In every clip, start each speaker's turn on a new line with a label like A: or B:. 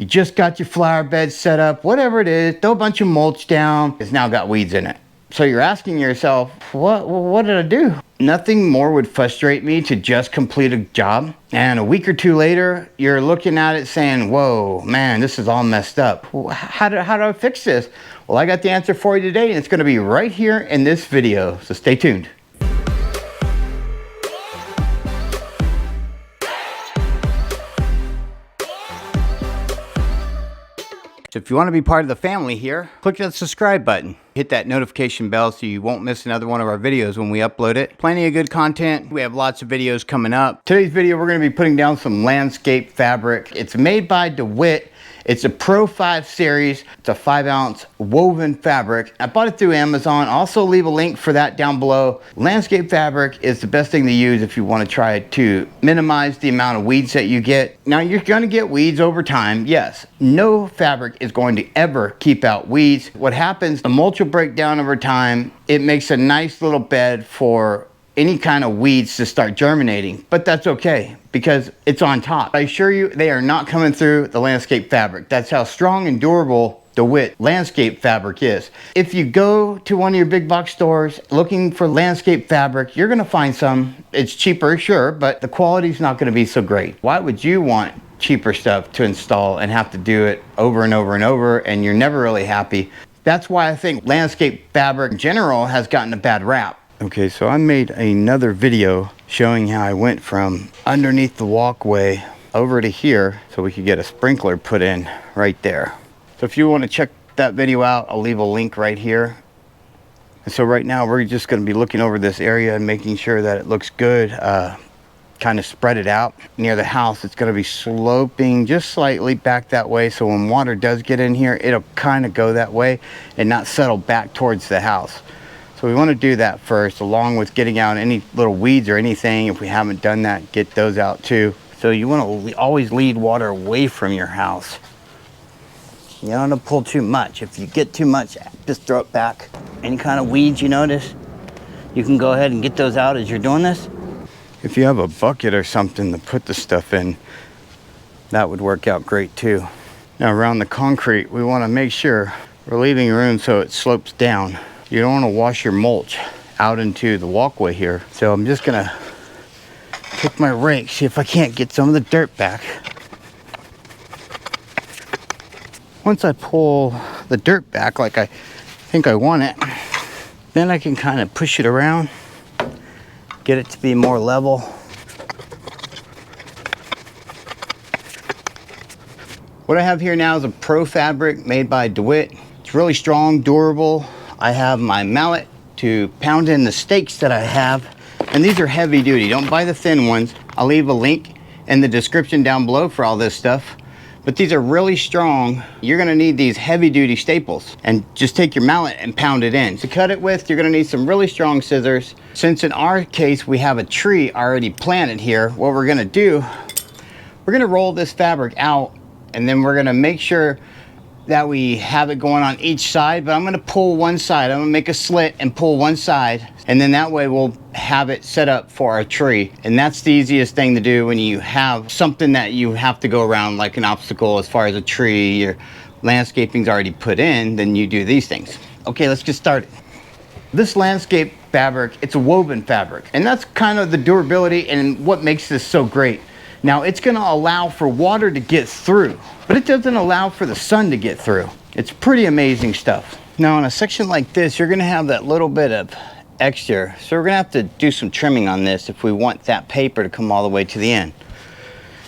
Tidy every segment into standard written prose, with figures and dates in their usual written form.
A: You just got your flower bed set up, whatever it is, throw a bunch of mulch down. It's now got weeds in it. So you're asking yourself, what did I do? Nothing more would frustrate me to just complete a job. And a week or two later, you're looking at it saying, whoa, man, this is all messed up. How do I fix this? Well, I got the answer for you today, and it's gonna be right here in this video, so stay tuned. So if you want to be part of the family here, click that subscribe button. Hit that notification bell so you won't miss another one of our videos when we upload it. Plenty of good content. We have lots of videos coming up. Today's video, we're going to be putting down some landscape fabric. It's made by Dewitt. It's a Pro 5 series. It's a 5-ounce woven fabric. I bought it through Amazon. Also leave a link for that down below. Landscape fabric is the best thing to use if you want to try to minimize the amount of weeds that you get. Now, you're going to get weeds over time, yes. No fabric is going to ever keep out weeds. What happens, the mulch will break down over time. It makes a nice little bed for any kind of weeds to start germinating, but that's okay because it's on top. I assure you, they are not coming through the landscape fabric. That's how strong and durable Dewitt landscape fabric is. If you go to one of your big box stores looking for landscape fabric, you're gonna find some. It's cheaper, sure, but the quality's not gonna be so great. Why would you want cheaper stuff to install and have to do it over and over and over, and you're never really happy? That's why I think landscape fabric in general has gotten a bad rap. Okay, so I made another video showing how I went from underneath the walkway over to here so we could get a sprinkler put in right there. So if you want to check that video out, I'll leave a link right here. And so right now we're just going to be looking over this area and making sure that it looks good. Kind of spread it out near the house. It's going to be sloping just slightly back that way, so when water does get in here, it'll kind of go that way and not settle back towards the house. So we want to do that first, along with getting out any little weeds or anything. If we haven't done that, get those out too. So you want to always lead water away from your house. You don't want to pull too much. If you get too much, just throw it back. Any kind of weeds you notice, you can go ahead and get those out as you're doing this. If you have a bucket or something to put the stuff in, that would work out great too. Now around the concrete, we want to make sure we're leaving room so it slopes down. You don't want to wash your mulch out into the walkway here. So I'm just gonna take my rake, see if I can't get some of the dirt back. Once I pull the dirt back like I think I want it, then I can kind of push it around, get it to be more level. What I have here now is a Pro fabric made by Dewitt. It's really strong, durable. I have my mallet to pound in the stakes that I have, and these are heavy duty. Don't buy the thin ones. I'll leave a link in the description down below for all this stuff, but these are really strong. You're gonna need these heavy duty staples, and just take your mallet and pound it in. To cut it with, you're gonna need some really strong scissors. Since in our case, we have a tree already planted here, what we're gonna do, we're gonna roll this fabric out, and then we're gonna make sure that we have it going on each side, but I'm going to pull one side. I'm going to make a slit and pull one side, and then that way we'll have it set up for our tree. And that's the easiest thing to do when you have something that you have to go around, like an obstacle as far as a tree, your landscaping's already put in, then you do these things. Okay, let's get started. This landscape fabric, it's a woven fabric, and that's kind of the durability and what makes this so great. Now, it's going to allow for water to get through, but it doesn't allow for the sun to get through. It's pretty amazing stuff. Now, in a section like this, you're going to have that little bit of extra, so we're going to have to do some trimming on this if we want that paper to come all the way to the end.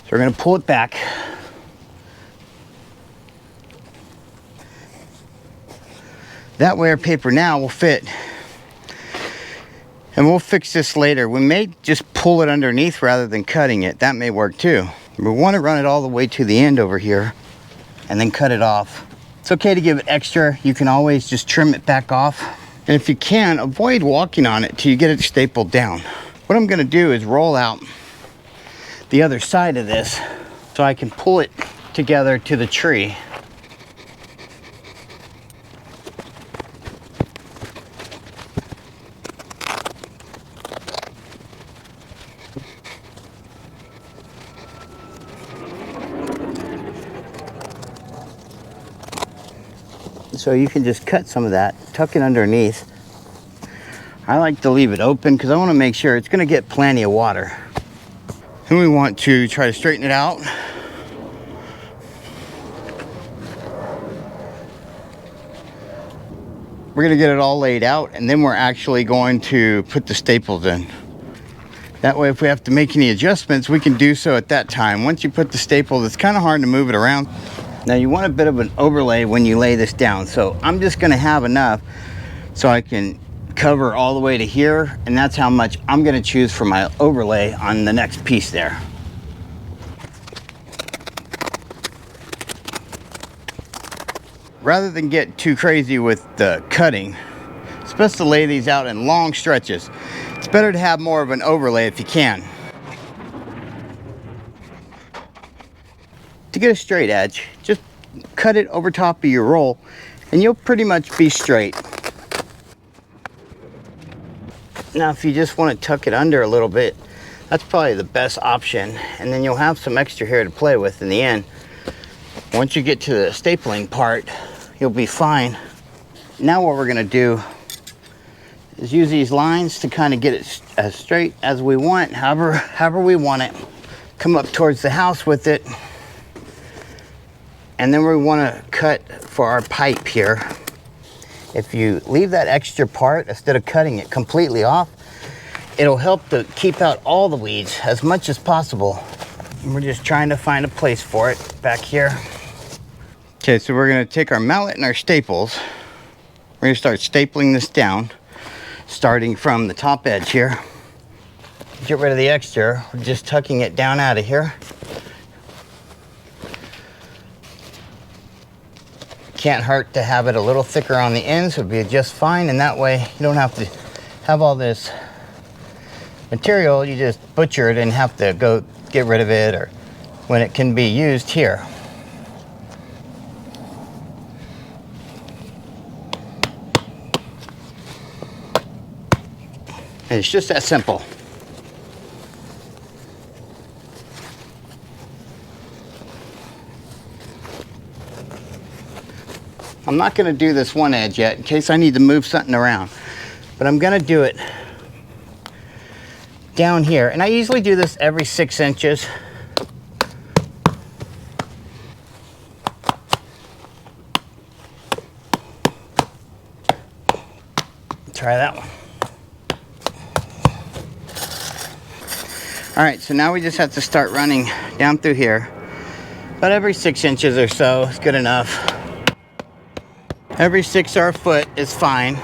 A: So we're going to pull it back. That way our paper now will fit. And we'll fix this later. We may just pull it underneath rather than cutting it. That may work too. We want to run it all the way to the end over here and then cut it off. It's okay to give it extra. You can always just trim it back off. And if you can, avoid walking on it till you get it stapled down. What I'm going to do is roll out the other side of this so I can pull it together to the tree. So you can just cut some of that, tuck it underneath. I like to leave it open because I want to make sure it's going to get plenty of water. And we want to try to straighten it out. We're going to get it all laid out, and then we're actually going to put the staples in. That way, if we have to make any adjustments, we can do so at that time. Once you put the staples, it's kind of hard to move it around. Now you want a bit of an overlay when you lay this down. So I'm just going to have enough so I can cover all the way to here, and that's how much I'm going to choose for my overlay on the next piece there. Rather than get too crazy with the cutting, it's best to lay these out in long stretches. It's better to have more of an overlay if you can. To get a straight edge, just cut it over top of your roll and you'll pretty much be straight. Now if you just want to tuck it under a little bit, that's probably the best option, and then you'll have some extra hair to play with in the end. Once you get to the stapling part, you'll be fine. Now what we're going to do is use these lines to kind of get it as straight as we want, however we want it. Come up towards the house with it, and then we want to cut for our pipe here. If you leave that extra part instead of cutting it completely off, it'll help to keep out all the weeds as much as possible. And we're just trying to find a place for it back here. Okay, so we're going to take our mallet and our staples. We're going to start stapling this down, starting from the top edge here. Get rid of the extra. We're just tucking it down out of here. Can't hurt to have it a little thicker on the ends. Would be just fine, and that way you don't have to have all this material. You just butcher it and have to go get rid of it, or when it can be used here. And it's just that simple. I'm not going to do this one edge yet in case I need to move something around, but I'm going to do it down here, and I usually do this every 6 inches. Try that one. All right, so now we just have to start running down through here. About every 6 inches or so is good enough. Every 6 or a foot is fine.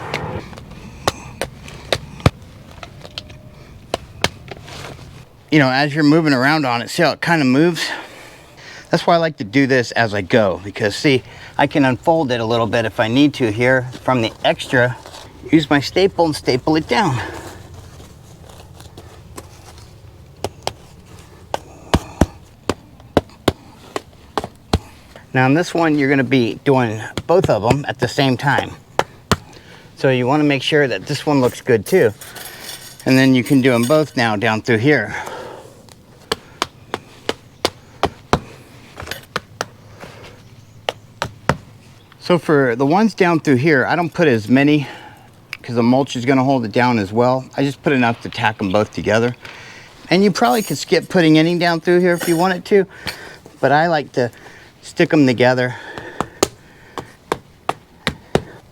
A: You know, as you're moving around on it, see how it kind of moves? That's why I like to do this as I go, because see, I can unfold it a little bit if I need to here from the extra. Use my staple and staple it down. Now on this one, you're going to be doing both of them at the same time. So you want to make sure that this one looks good too. And then you can do them both now down through here. So for the ones down through here, I don't put as many because the mulch is going to hold it down as well. I just put enough to tack them both together. And you probably could skip putting any down through here if you wanted to, but I like to stick them together.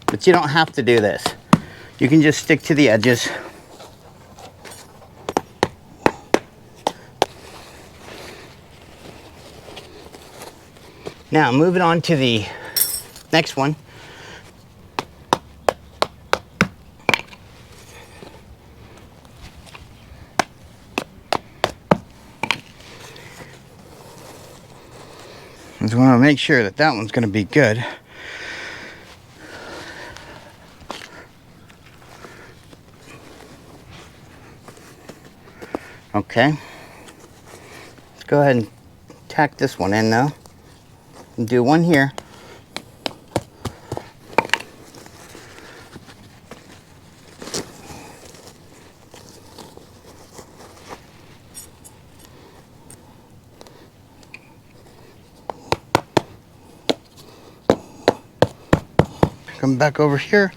A: But you don't have to do this. You can just stick to the edges. Now moving on to the next one. I just want to make sure that that one's going to be good. Okay. Let's go ahead and tack this one in though. And do one here. come back over here.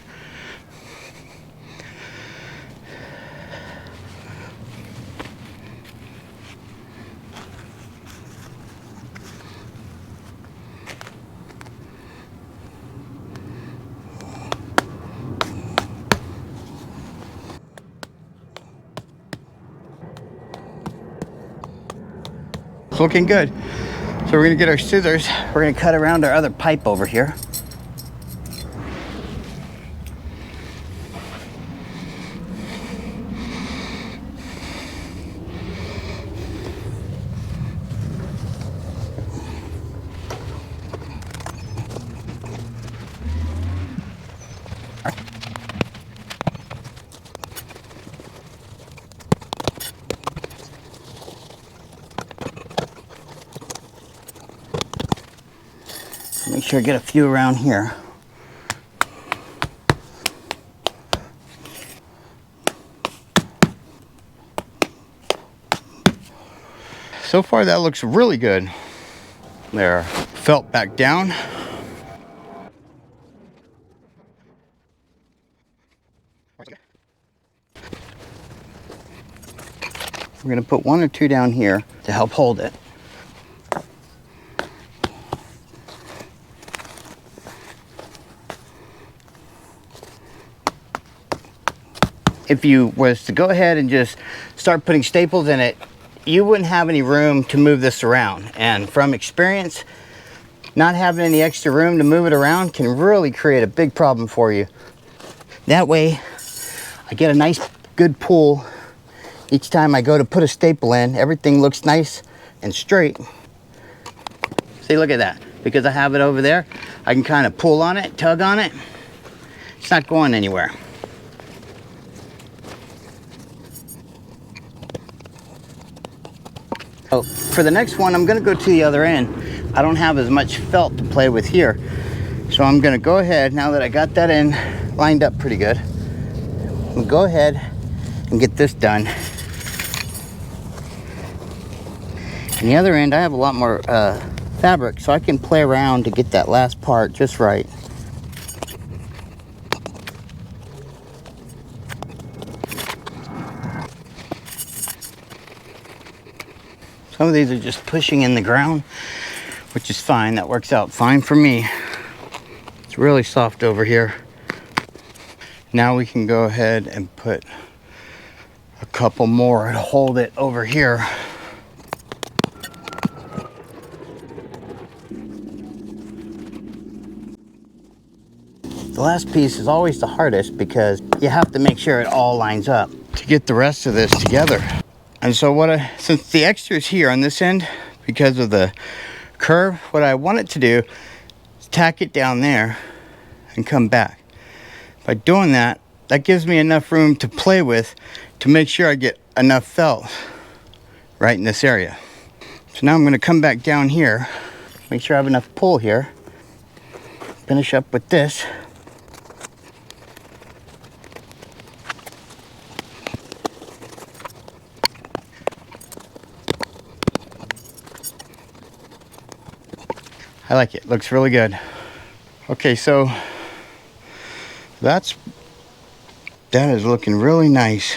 A: It's looking good. So we're gonna get our scissors. We're gonna cut around our other pipe over here. Make sure I get a few around here. So far that looks really good. There, felt back down. We're gonna put 1 or 2 down here to help hold it. If you was to go ahead and just start putting staples in it, you wouldn't have any room to move this around. And from experience, not having any extra room to move it around can really create a big problem for you. That way, I get a nice, good pull. Each time I go to put a staple in, everything looks nice and straight. See, look at that. Because I have it over there, I can kind of pull on it, tug on it. It's not going anywhere. So for the next one, I'm gonna go to the other end. I don't have as much felt to play with here. So I'm gonna go ahead, now that I got that in, lined up pretty good, we'll go ahead and get this done. On the other end, I have a lot more fabric, so I can play around to get that last part just right. Some of these are just pushing in the ground, which is fine. That works out fine for me. It's really soft over here. Now we can go ahead and put a couple more to hold it over here. The last piece is always the hardest because you have to make sure it all lines up to get the rest of this together. And so since the extra is here on this end, because of the curve, what I want it to do is tack it down there and come back. By doing that, that gives me enough room to play with to make sure I get enough felt right in this area. So now I'm going to come back down here, make sure I have enough pull here, finish up with this. I like it, looks really good. Okay, so that is looking really nice.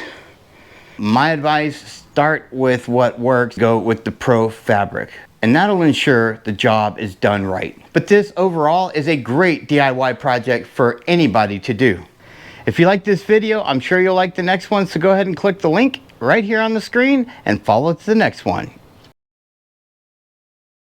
A: My advice, start with what works, go with the Pro fabric. And that'll ensure the job is done right. But this overall is a great DIY project for anybody to do. If you like this video, I'm sure you'll like the next one, so go ahead and click the link right here on the screen and follow to the next one.